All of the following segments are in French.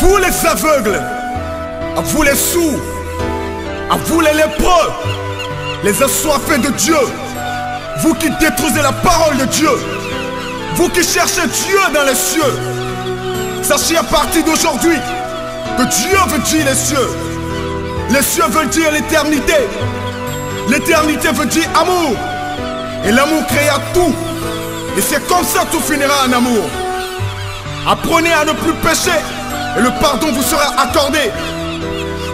vous les aveugles, à vous les sourds, à vous les lépreux, les assoiffés de Dieu, vous qui détruisez la parole de Dieu, vous qui cherchez Dieu dans les cieux, sachez à partir d'aujourd'hui que Dieu veut dire les cieux. Les cieux veulent dire l'éternité. L'éternité veut dire amour. Et l'amour créa tout. Et c'est comme ça que tout finira en amour. Apprenez à ne plus pécher et le pardon vous sera accordé.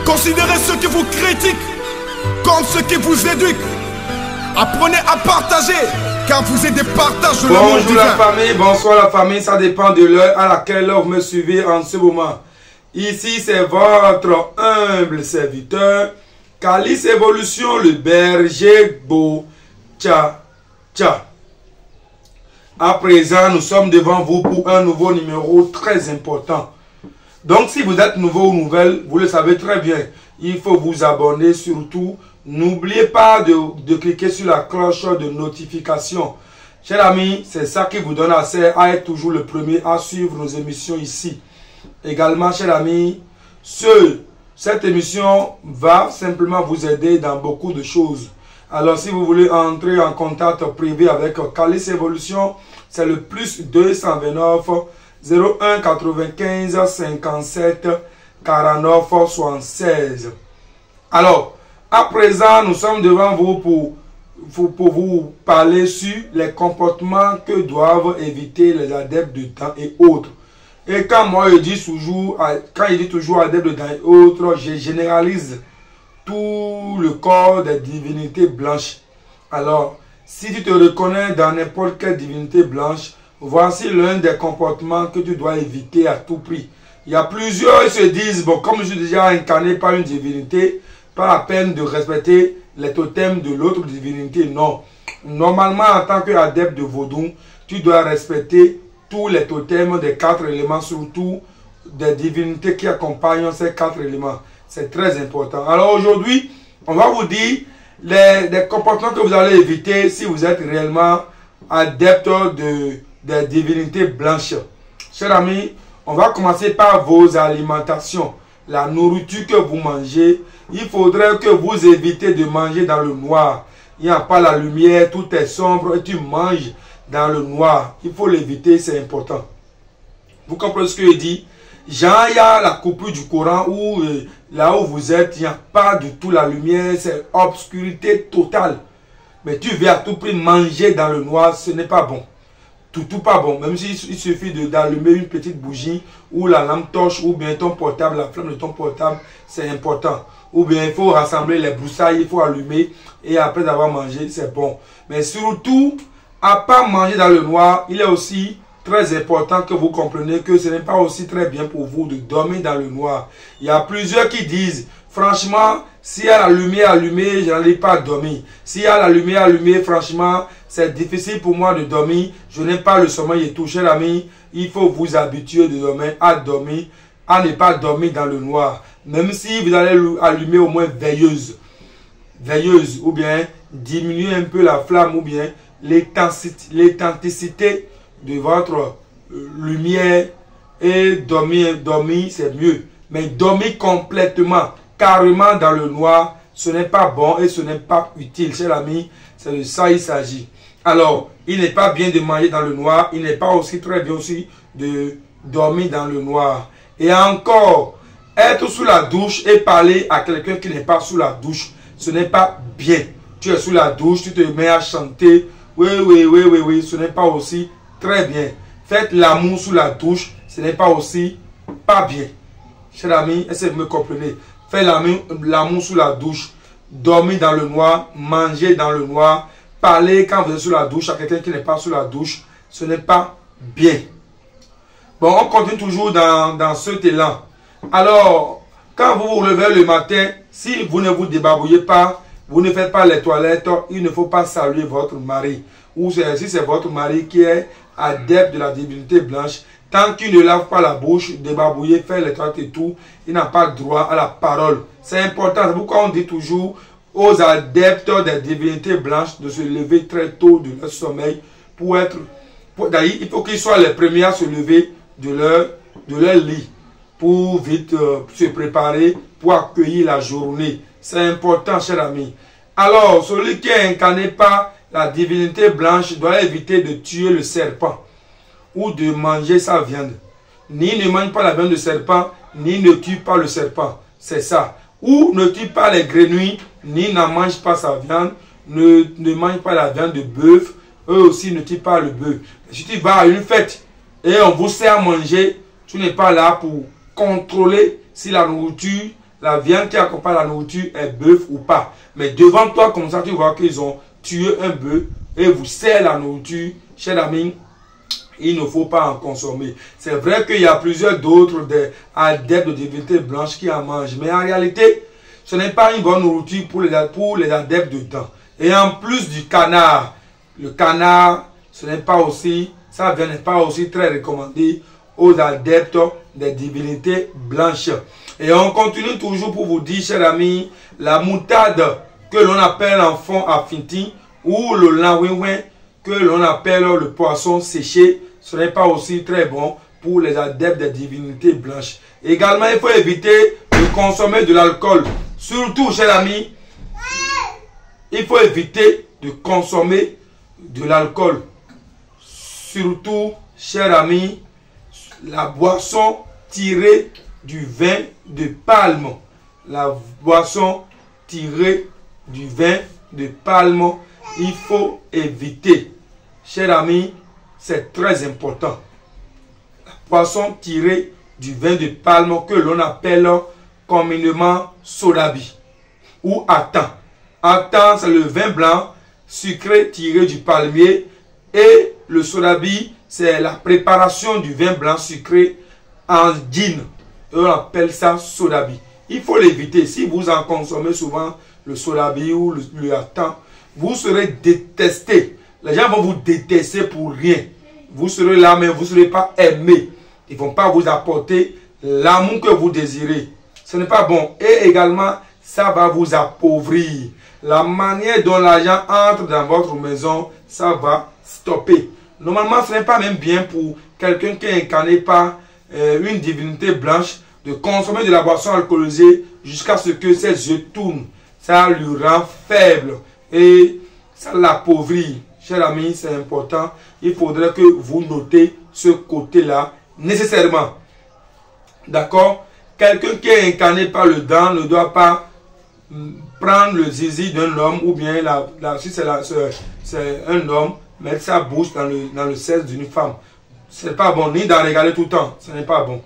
Considérez ceux qui vous critiquent comme ceux qui vous éduquent. Apprenez à partager car vous êtes des partages de l'amour divin. Bonjour la famille, bonsoir la famille, ça dépend de l'heure à laquelle vous me suivez en ce moment. Ici c'est votre humble serviteur, Calice Évolution, le berger beau. Tcha, tcha. À présent, nous sommes devant vous pour un nouveau numéro très important. Donc, si vous êtes nouveau ou nouvelle, vous le savez très bien. Il faut vous abonner surtout. N'oubliez pas de cliquer sur la cloche de notification. Chers amis, c'est ça qui vous donne accès à être toujours le premier à suivre nos émissions ici. Également, chers amis, cette émission va simplement vous aider dans beaucoup de choses. Alors, si vous voulez entrer en contact privé avec Calice Évolution, c'est le plus 229 01 95 57 49 76. Alors, à présent, nous sommes devant vous pour vous parler sur les comportements que doivent éviter les adeptes de temps et autres. Et quand moi je dis toujours, adeptes de temps et autres, je généralise tout le corps des divinités blanches. Alors, si tu te reconnais dans n'importe quelle divinité blanche, voici l'un des comportements que tu dois éviter à tout prix. Il y a plusieurs qui se disent, bon, comme je suis déjà incarné par une divinité, pas la peine de respecter les totems de l'autre divinité. Non. Normalement, en tant qu'adepte de Vodou, tu dois respecter tous les totems des 4 éléments, surtout des divinités qui accompagnent ces 4 éléments. C'est très important. Alors aujourd'hui, on va vous dire les comportements que vous allez éviter si vous êtes réellement adepte des divinités blanches. Chers amis, on va commencer par vos alimentations. La nourriture que vous mangez, il faudrait que vous évitez de manger dans le noir. Il n'y a pas la lumière, tout est sombre et tu manges dans le noir. Il faut l'éviter, c'est important. Vous comprenez ce que je dis? Genre, il y a la coupure du Coran où là où vous êtes, il n'y a pas du tout la lumière, c'est obscurité totale. Mais tu veux à tout prix manger dans le noir, ce n'est pas bon. Tout pas bon. Même s'il suffit d'allumer une petite bougie ou la lampe torche ou bien ton portable, la flamme de ton portable, c'est important. Ou bien il faut rassembler les broussailles, il faut allumer et après avoir mangé, c'est bon. Mais surtout, à pas manger dans le noir, il est aussi très important que vous compreniez que ce n'est pas aussi très bien pour vous de dormir dans le noir. Il y a plusieurs qui disent, franchement, s'il y a la lumière allumée, je n'arrive pas à dormir. S'il y a la lumière allumée, franchement, c'est difficile pour moi de dormir. Je n'ai pas le sommeil et tout. Cher ami, il faut vous habituer de dormir, à ne pas dormir dans le noir. Même si vous allez allumer au moins veilleuse, ou bien diminuer un peu la flamme, ou bien l'intensité de votre lumière et dormir c'est mieux. Mais dormir complètement, carrément dans le noir, ce n'est pas bon et ce n'est pas utile. Chers amis, c'est de ça il s'agit. Alors, il n'est pas bien de manger dans le noir, il n'est pas aussi très bien aussi de dormir dans le noir. Et encore, être sous la douche et parler à quelqu'un qui n'est pas sous la douche, ce n'est pas bien. Tu es sous la douche, tu te mets à chanter, oui, ce n'est pas aussi très bien. Faites l'amour sous la douche, ce n'est pas aussi pas bien. Chers amis, est-ce que vous me comprenez? Faites l'amour sous la douche, dormir dans le noir, manger dans le noir, parler quand vous êtes sous la douche à quelqu'un qui n'est pas sous la douche, ce n'est pas bien. Bon, on continue toujours dans cet élan. Alors, quand vous vous levez le matin, si vous ne vous débarbouillez pas, vous ne faites pas les toilettes, il ne faut pas saluer votre mari. Ou si c'est votre mari qui est adepte de la divinité blanche, tant qu'il ne lave pas la bouche, débarbouiller, faire les toilettes et tout, il n'a pas droit à la parole. C'est important. C'est pourquoi on dit toujours aux adeptes des divinités blanches de se lever très tôt de leur sommeil pour être... D'ailleurs, il faut qu'ils soient les premiers à se lever de leur lit. pour vite se préparer pour accueillir la journée. C'est important, chers amis. Alors, celui qui n'incarne pas la divinité blanche doit éviter de tuer le serpent ou de manger sa viande. Ni ne mange pas la viande de serpent, ni ne tue pas le serpent. C'est ça. Ou ne tue pas les grenouilles, ni n'en mange pas sa viande, ne mange pas la viande de bœuf, eux aussi ne tuent pas le bœuf. Si tu vas à une fête et on vous sert à manger, tu n'es pas là pour contrôler si la nourriture, la viande qui accompagne la nourriture est bœuf ou pas. Mais devant toi, comme ça, tu vois qu'ils ont tué un bœuf et vous servent la nourriture, cher ami, il ne faut pas en consommer. C'est vrai qu'il y a plusieurs d'autres adeptes de divinité blanche qui en mangent. Mais en réalité, ce n'est pas une bonne nourriture pour les adeptes dedans. Et en plus du canard, le canard, ce n'est pas aussi, ça n'est pas aussi très recommandé aux adeptes des divinités blanches. Et on continue toujours pour vous dire, chers amis, la moutarde que l'on appelle en fond affinity ou le lawinwin que l'on appelle le poisson séché, ce n'est pas aussi très bon pour les adeptes des divinités blanches. Également, il faut éviter de consommer de l'alcool. Surtout, chers amis, il faut éviter de consommer de l'alcool. Surtout, chers amis, la boisson tirée du vin de palme. La boisson tirée du vin de palme, il faut éviter. Chers amis, c'est très important. La boisson tirée du vin de palme que l'on appelle communément sodabi ou attan. Attan, c'est le vin blanc sucré tiré du palmier et le sodabi, c'est la préparation du vin blanc sucré en gin. On appelle ça sodabi. Il faut l'éviter. Si vous en consommez souvent le sodabi ou le attan, vous serez détesté. Les gens vont vous détester pour rien. Vous serez là, mais vous ne serez pas aimé. Ils ne vont pas vous apporter l'amour que vous désirez. Ce n'est pas bon. Et également, ça va vous appauvrir. La manière dont l'argent entre dans votre maison, ça va stopper. Normalement, ce n'est pas même bien pour quelqu'un qui n'incarne pas une divinité blanche de consommer de la boisson alcoolisée jusqu'à ce que ses yeux tournent. Ça lui rend faible et ça l'appauvrit. Chers amis, c'est important. Il faudrait que vous notez ce côté-là nécessairement. D'accord? Quelqu'un qui est incarné par le dent ne doit pas prendre le zizi d'un homme ou bien si c'est un homme, mettre sa bouche dans le sexe d'une femme. Ce n'est pas bon, ni d'en regarder tout le temps. Ce n'est pas bon.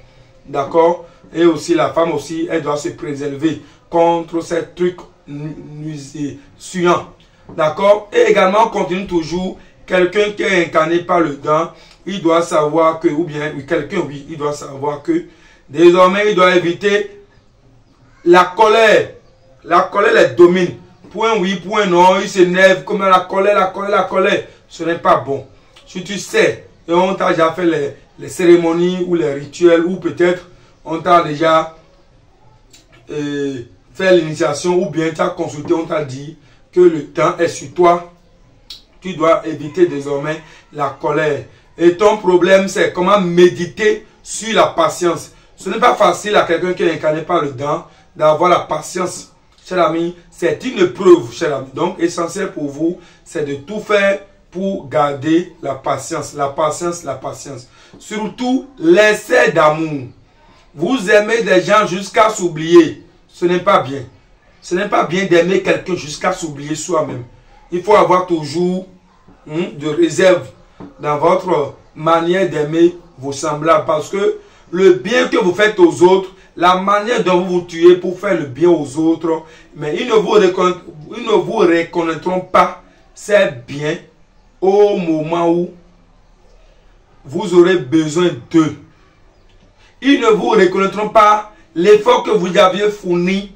D'accord? Et aussi la femme aussi, elle doit se préserver contre ces trucs suants. D'accord? Et également, on continue toujours. Quelqu'un qui est incarné par le dent, il doit savoir que, ou bien quelqu'un, oui, il doit savoir que désormais, il doit éviter la colère. La colère les domine. Point oui, point non, il s'énerve comme la colère, la colère, la colère. Ce n'est pas bon. Si tu sais, et on t'a déjà fait les cérémonies ou les rituels, ou peut-être on t'a déjà fait l'initiation, ou bien tu as consulté, on t'a dit que le temps est sur toi, tu dois éviter désormais la colère. Et ton problème, c'est comment méditer sur la patience. Ce n'est pas facile à quelqu'un qui est incarné par le dent d'avoir la patience. Cher ami, c'est une épreuve, cher ami. Donc, essentiel pour vous, c'est de tout faire pour garder la patience. La patience, la patience. Surtout, l'excès d'amour. Vous aimez des gens jusqu'à s'oublier. Ce n'est pas bien. Ce n'est pas bien d'aimer quelqu'un jusqu'à s'oublier soi-même. Il faut avoir toujours de réserve dans votre manière d'aimer vos semblables. Parce que le bien que vous faites aux autres, la manière dont vous vous tuez pour faire le bien aux autres, mais ils ne vous reconnaîtront pas ces biens au moment où vous aurez besoin d'eux. Ils ne vous reconnaîtront pas l'effort que vous aviez fourni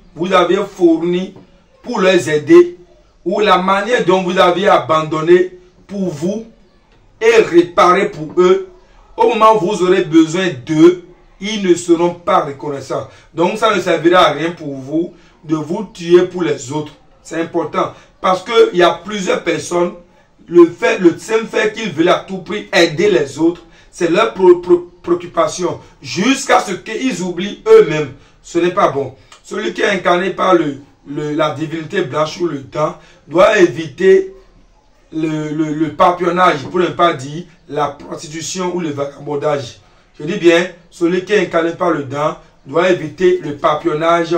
pour les aider, ou la manière dont vous aviez abandonné pour vous et réparé pour eux. Au moment où vous aurez besoin d'eux, ils ne seront pas reconnaissants. Donc ça ne servira à rien pour vous de vous tuer pour les autres. C'est important. Parce qu'il y a plusieurs personnes, le simple fait qu'ils veulent à tout prix aider les autres, c'est leur préoccupation, jusqu'à ce qu'ils oublient eux-mêmes. Ce n'est pas bon. Celui qui est incarné par la divinité blanche ou le temps doit éviter le papillonnage, pour ne pas dire la prostitution ou le vagabondage. Je dis bien, celui qui est incarné par le temps doit éviter le papillonnage,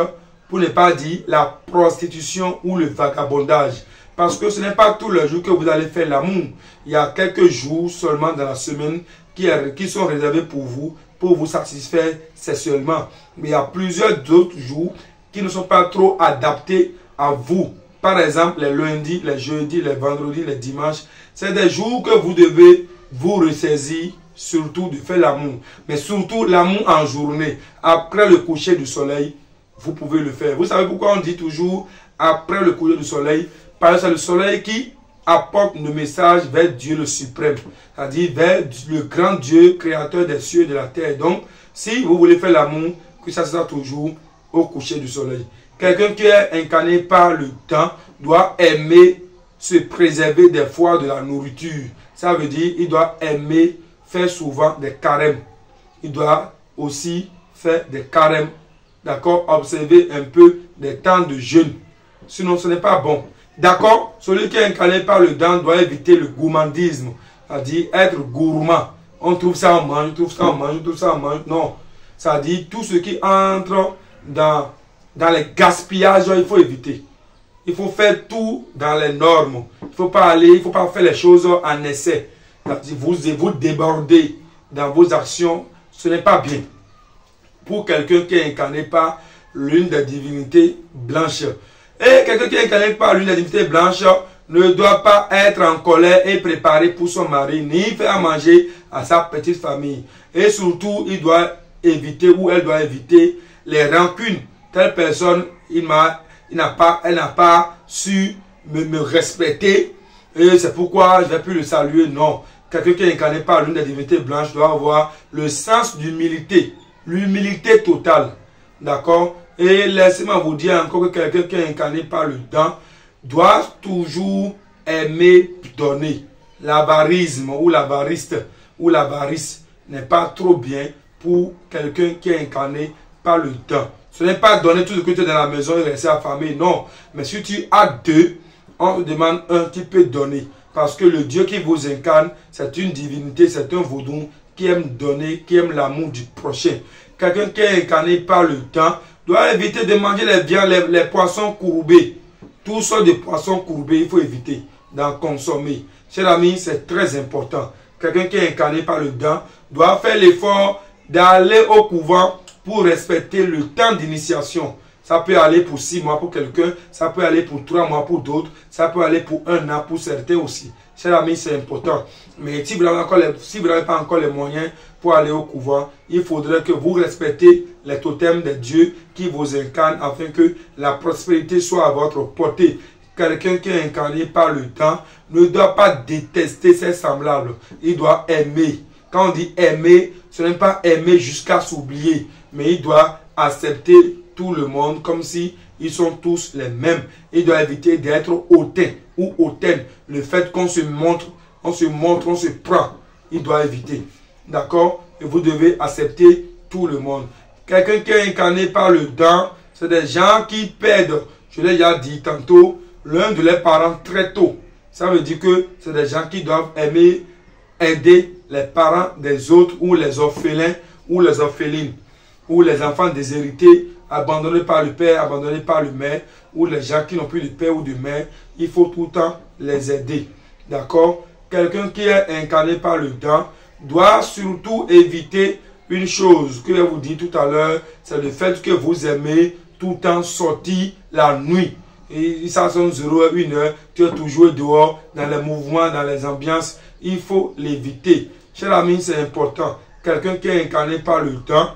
pour ne pas dire la prostitution ou le vagabondage. Parce que ce n'est pas tous les jours que vous allez faire l'amour. Il y a quelques jours seulement dans la semaine qui sont réservés pour vous satisfaire sexuellement. Mais il y a plusieurs autres jours qui ne sont pas trop adaptés à vous. Par exemple, les lundis, les jeudis, les vendredis, les dimanches. C'est des jours que vous devez vous ressaisir, surtout de faire l'amour. Mais surtout l'amour en journée. Après le coucher du soleil, vous pouvez le faire. Vous savez pourquoi on dit toujours après le coucher du soleil? Parce que c'est le soleil qui apporte le message vers Dieu le suprême. C'est-à-dire vers le grand Dieu, créateur des cieux et de la terre. Donc, si vous voulez faire l'amour, que ça sera toujours au coucher du soleil. Quelqu'un qui est incarné par le temps doit aimer se préserver des fois de la nourriture. Ça veut dire il doit aimer faire souvent des carèmes. Il doit aussi faire des carèmes. D'accord? Observer un peu des temps de jeûne. Sinon, ce n'est pas bon. D'accord? Celui qui est incarné par le temps doit éviter le gourmandisme. C'est-à-dire être gourmand. On trouve ça, on mange, on trouve ça, on mange, on trouve ça, on mange. Non. C'est-à-dire tout ce qui entre dans les gaspillages, il faut éviter. Il faut faire tout dans les normes. Il ne faut pas faire les choses en essai. Vous débordez dans vos actions, ce n'est pas bien. Pour quelqu'un qui est incarné par l'une des divinités blanches. Et quelqu'un qui est incarné par l'une des divinités blanches ne doit pas être en colère et préparé pour son mari, ni faire à manger à sa petite famille. Et surtout, il doit éviter ou elle doit éviter les rancunes. Telle personne, elle n'a pas su me respecter et c'est pourquoi je ne vais plus le saluer. Non. Quelqu'un qui est incarné par l'une des divinités blanches doit avoir le sens d'humilité. L'humilité totale. D'accord? Et laissez-moi vous dire encore que quelqu'un qui est incarné par le temps doit toujours aimer donner. L'avarisme ou l'avariste ou l'avarice n'est pas trop bien pour quelqu'un qui est incarné par le temps. Ce n'est pas donner tout ce que tu as dans la maison et rester affamé, non. Mais si tu as deux, on te demande un, tu peux donner. Parce que le Dieu qui vous incarne, c'est une divinité, c'est un vaudou qui aime donner, qui aime l'amour du prochain. Quelqu'un qui est incarné par le temps doit éviter de manger les poissons courbés. Tout sortes de poissons courbés, il faut éviter d'en consommer. Chers amis, c'est très important. Quelqu'un qui est incarné par le temps doit faire l'effort d'aller au couvent pour respecter le temps d'initiation. Ça peut aller pour 6 mois pour quelqu'un, ça peut aller pour 3 mois pour d'autres, ça peut aller pour 1 an pour certains aussi. Chers amis, c'est important. Mais si vous n'avez pas encore les moyens pour aller au couvent, il faudrait que vous respectez les totems de Dieu qui vous incarnent afin que la prospérité soit à votre portée. Quelqu'un qui est incarné par le temps ne doit pas détester ses semblables. Il doit aimer. Quand on dit aimer, ce n'est pas aimer jusqu'à s'oublier, mais il doit accepter tout le monde comme si ils sont tous les mêmes. Il doit éviter d'être hautain ou hautaine. Le fait qu'on se montre, on se prend, il doit éviter. D'accord? Et vous devez accepter tout le monde. Quelqu'un qui est incarné par le temps, c'est des gens qui perdent, je l'ai déjà dit tantôt, l'un de leurs parents très tôt. Ça veut dire que c'est des gens qui doivent aider les parents des autres ou les orphelins ou les orphelines ou les enfants déshérités, abandonnés par le père, abandonnés par le mère, ou les gens qui n'ont plus de père ou de mère. Il faut tout le temps les aider. D'accord? Quelqu'un qui est incarné par le temps doit surtout éviter une chose que je vous dis tout à l'heure, c'est le fait que vous aimez tout le temps sortir la nuit. Et ça sonne 0 h 1 h, tu es toujours dehors, dans les mouvements, dans les ambiances. Il faut l'éviter. Chers amis, c'est important. Quelqu'un qui est incarné par le temps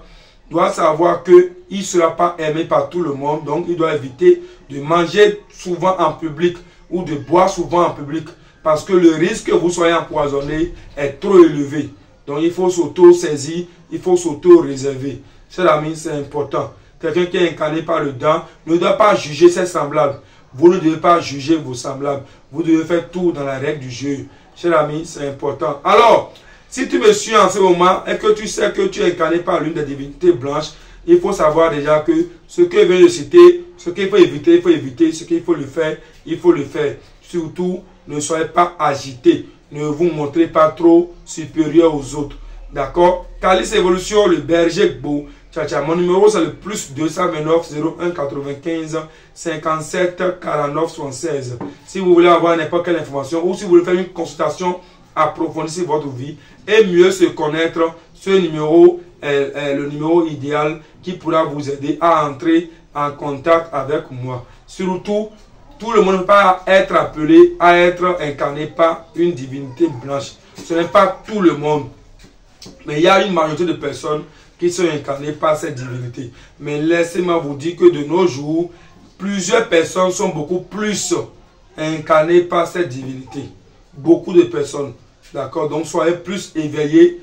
doit savoir qu'il ne sera pas aimé par tout le monde. Donc, il doit éviter de manger souvent en public ou de boire souvent en public. Parce que le risque que vous soyez empoisonné est trop élevé. Donc, il faut s'auto-saisir, il faut s'auto-réserver. Chers amis, c'est important. Quelqu'un qui est incarné par le temps ne doit pas juger ses semblables. Vous ne devez pas juger vos semblables. Vous devez faire tout dans la règle du jeu. Chers amis, c'est important. Alors, Si tu me suis en ce moment et que tu sais que tu es incarné par l'une des divinités blanches, il faut savoir déjà que ce que je viens de citer, ce qu'il faut éviter, il faut éviter. Ce qu'il faut le faire, il faut le faire. Surtout, ne soyez pas agité. Ne vous montrez pas trop supérieur aux autres. D'accord? Calice Évolution, le berger Gbo. Tcha, mon numéro c'est le plus 229 01 95 57 49 76. Si vous voulez avoir n'importe quelle information ou si vous voulez faire une consultation approfondie sur votre vie et mieux se connaître, ce numéro est le numéro idéal qui pourra vous aider à entrer en contact avec moi. Surtout, tout le monde ne peut pas être appelé à être incarné par une divinité blanche. Ce n'est pas tout le monde. Mais il y a une majorité de personnes qui sont incarnées par cette divinité. Mais laissez-moi vous dire que de nos jours, plusieurs personnes sont beaucoup plus incarnées par cette divinité. Beaucoup de personnes. D'accord? Donc soyez plus éveillés.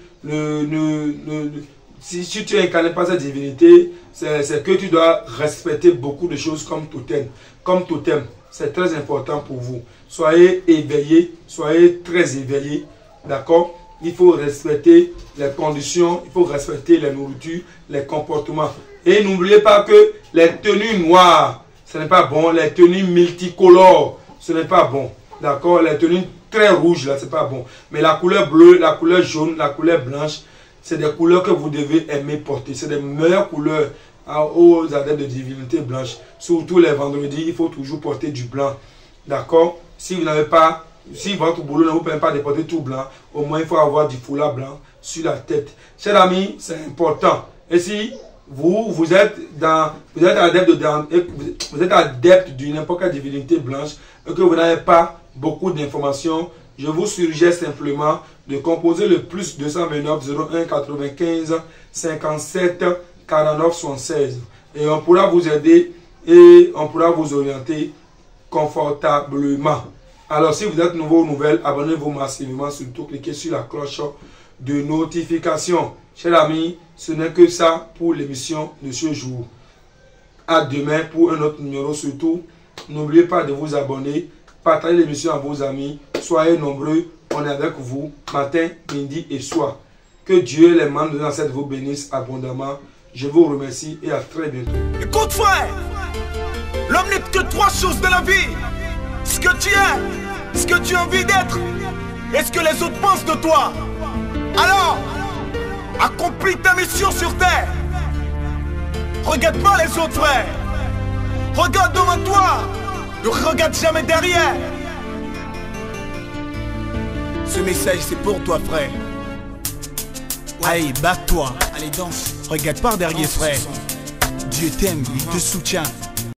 Si tu es incarné par cette divinité, c'est que tu dois respecter beaucoup de choses comme totem. Comme totem. C'est très important pour vous. Soyez éveillés. Soyez très éveillés. D'accord? Il faut respecter les conditions, il faut respecter les nourritures, les comportements. Et n'oubliez pas que les tenues noires, ce n'est pas bon. Les tenues multicolores, ce n'est pas bon. D'accord? Les tenues très rouges, là, ce n'est pas bon. Mais la couleur bleue, la couleur jaune, la couleur blanche, c'est des couleurs que vous devez aimer porter. C'est des meilleures couleurs aux adeptes de divinité blanche. Surtout les vendredis, il faut toujours porter du blanc. D'accord? Si vous n'avez pas... Si votre boulot ne vous permet pas de porter tout blanc, au moins il faut avoir du foulard blanc sur la tête. Chers amis, c'est important. Et si vous êtes adepte d'une n'importe quelle divinité blanche et que vous n'avez pas beaucoup d'informations, je vous suggère simplement de composer le plus 229 01 95 57 49 76. Et on pourra vous aider et on pourra vous orienter confortablement. Alors, si vous êtes nouveau ou nouvelle, abonnez-vous massivement, surtout cliquez sur la cloche de notification. Chers amis, ce n'est que ça pour l'émission de ce jour. À demain pour un autre numéro. Surtout, n'oubliez pas de vous abonner, partagez l'émission à vos amis, soyez nombreux, on est avec vous, matin, midi et soir. Que Dieu les membres de l'ancêtre vous bénisse abondamment. Je vous remercie et à très bientôt. Écoute frère, l'homme n'est que trois choses de la vie. Ce que tu es, ce que tu as envie d'être, et ce que les autres pensent de toi. Alors, accomplis ta mission sur terre. Regarde pas les autres frères. Regarde devant toi. Ne regarde jamais derrière. Ce message c'est pour toi frère. Allez, bats-toi. Allez, danse. Regarde par derrière frère. Dieu t'aime, il te soutient.